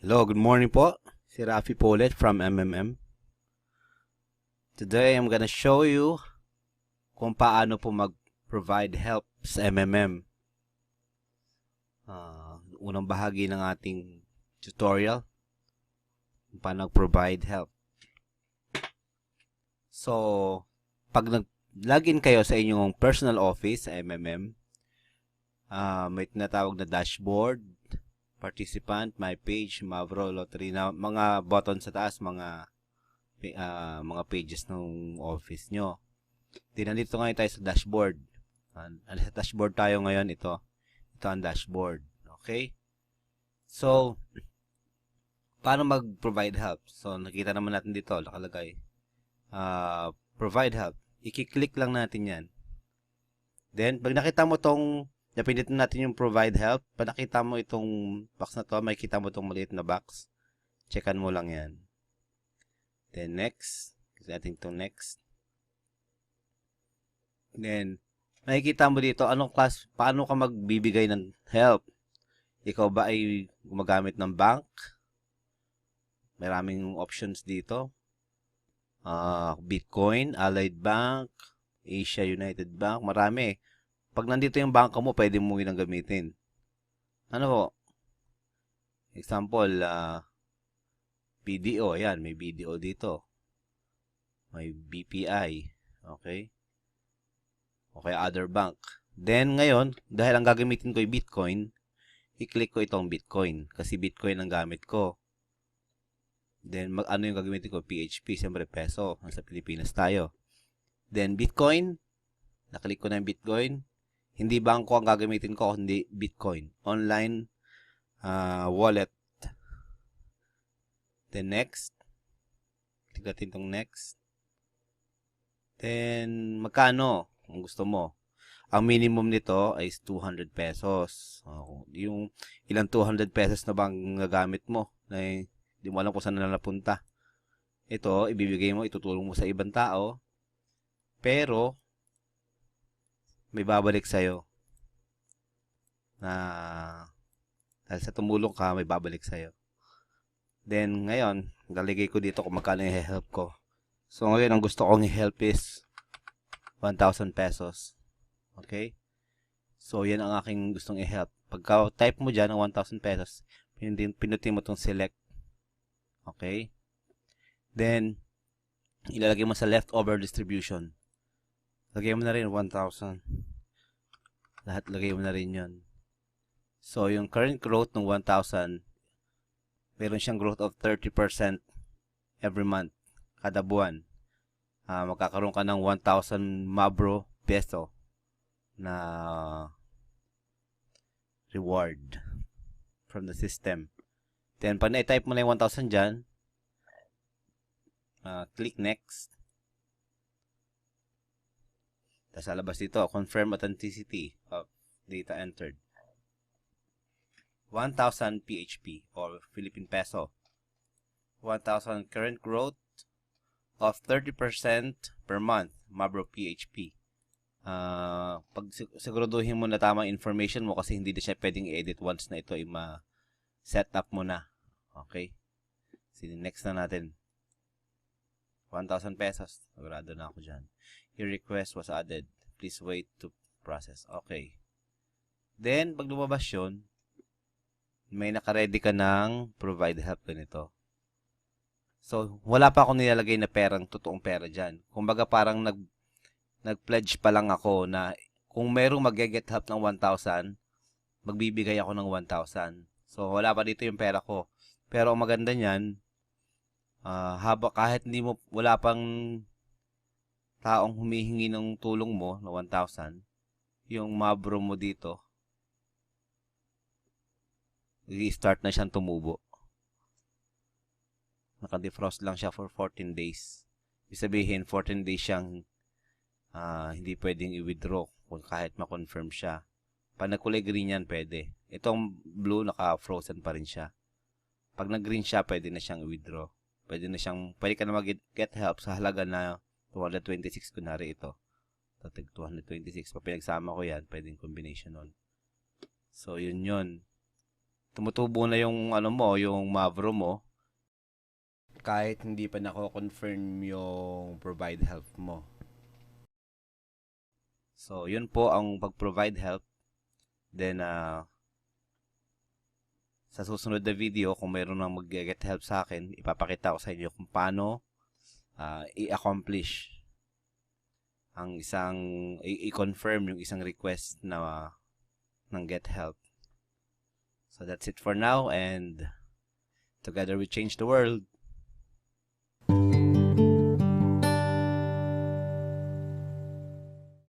Hello, good morning po. Si Rafi po ulit from MMM. Today, I'm gonna show you kung paano po mag-provide help sa MMM. Unang bahagi ng ating tutorial, kung paano mag-provide help. So, pag nag-login kayo sa inyong personal office sa MMM, may tinatawag na dashboard, participant, my page, Mavro, lottery, na mga button sa taas, mga pages ng office nyo. Nandito ngayon tayo sa dashboard. Sa dashboard tayo ngayon, ito ang dashboard. Okay? So, paano mag-provide help? So, nakita naman natin dito, nakalagay. Provide help. I-click lang natin yan. Then, pag nakita mo napindutin natin yung provide help, pag nakita mo itong box na to, may kita mo itong maliit na box. Checkan mo lang yan. Then, next. Kasi natin itong next. Then, makikita mo dito, paano ka magbibigay ng help? Ikaw ba ay gumagamit ng bank? Maraming options dito. Bitcoin, Allied Bank, Asia United Bank, marami. Pag nandito yung bangko mo, pwede mo yun ang gamitin. Ano po? Example, BDO. Ayan, may BDO dito. May BPI. Okay? Okay, other bank. Then, ngayon, dahil ang gagamitin ko ay Bitcoin, i-click ko itong Bitcoin. Kasi Bitcoin ang gamit ko. Then, ano yung gagamitin ko? PHP. Siyempre, peso. Nasa Pilipinas tayo. Then, Bitcoin. Naklik ko na yung Bitcoin. Hindi bangko ang gagamitin ko, hindi Bitcoin. Online wallet. Then next. Click natin itong next. Then magkano ang gusto mo? Ang minimum nito ay 200 pesos. Yung ilang 200 pesos na bang nagamit mo na hindi mo alam kung saan na napunta. Ito, ibibigay mo, itutulong mo sa ibang tao. Pero may babalik sa'yo na dahil sa tumulong ka, may babalik sa'yo. Then, ngayon, lalagay ko dito kung magkano yung help ko. So, ngayon, ang gusto kong i-help is 1,000 pesos. Okay? So, yan ang aking gustong i-help. Pagka-type mo dyan ng 1,000 pesos, pinutin mo itong select. Okay? Then, ilalagay mo sa leftover distribution. Lagay mo na rin 1,000. Lahat lagay mo na rin yun. So, yung current growth ng 1,000, meron siyang growth of 30% every month, kada buwan. Magkakaroon ka ng 1,000 Mavro peso na reward from the system. Then, pag na-type mo na yung 1,000 dyan, click next. Tapos alabas dito, confirm authenticity of data entered. 1,000 PHP or Philippine Peso. 1,000 current growth of 30% per month, Mavro PHP. Pag siguraduhin mo na tamang information mo kasi hindi na siya pwedeng i-edit once na ito ay ma-set up mo na. Okay? Sige, next na natin. 1,000 pesos. Sigurado na ako dyan. Your request was added. Please wait to process. Okay. Then, pag lumabas yun, may nakaredy ka ng provide help ganito. So, wala pa akong nilalagay na totoong pera dyan. Kumbaga parang nag-pledge pa lang ako na kung merong mag-get help ng 1,000, magbibigay ako ng 1,000. So, wala pa dito yung pera ko. Pero ang maganda niyan, kahit wala pang taong humihingi ng tulong mo na 1,000, yung Mavro mo dito, i-start na siyang tumubo. Naka-defrost lang siya for 14 days. Ibig sabihin, 14 days siyang hindi pwedeng i-withdraw kahit ma-confirm siya. Pag nagkulay green yan, pwede. Itong blue, naka-frozen pa rin siya. Pag nag-green siya, pwede na siyang i-withdraw. Pwede ka na mag-get help sa halaga na 226, kunwari ito. 226. Pag pinagsama ko yan, pwedeng combination nun. So, yun. tumutubo na yung ano mo, yung Mavro mo kahit hindi pa nako-confirm yung provide help mo. So, yun po ang pag-provide help. Then, sa susunod na video, kung mayroon nang mag-get help sa akin, ipapakita ko sa inyo kung paano i-accomplish ang isang, i-confirm yung isang request na ng get help. So, that's it for now, and together we change the world.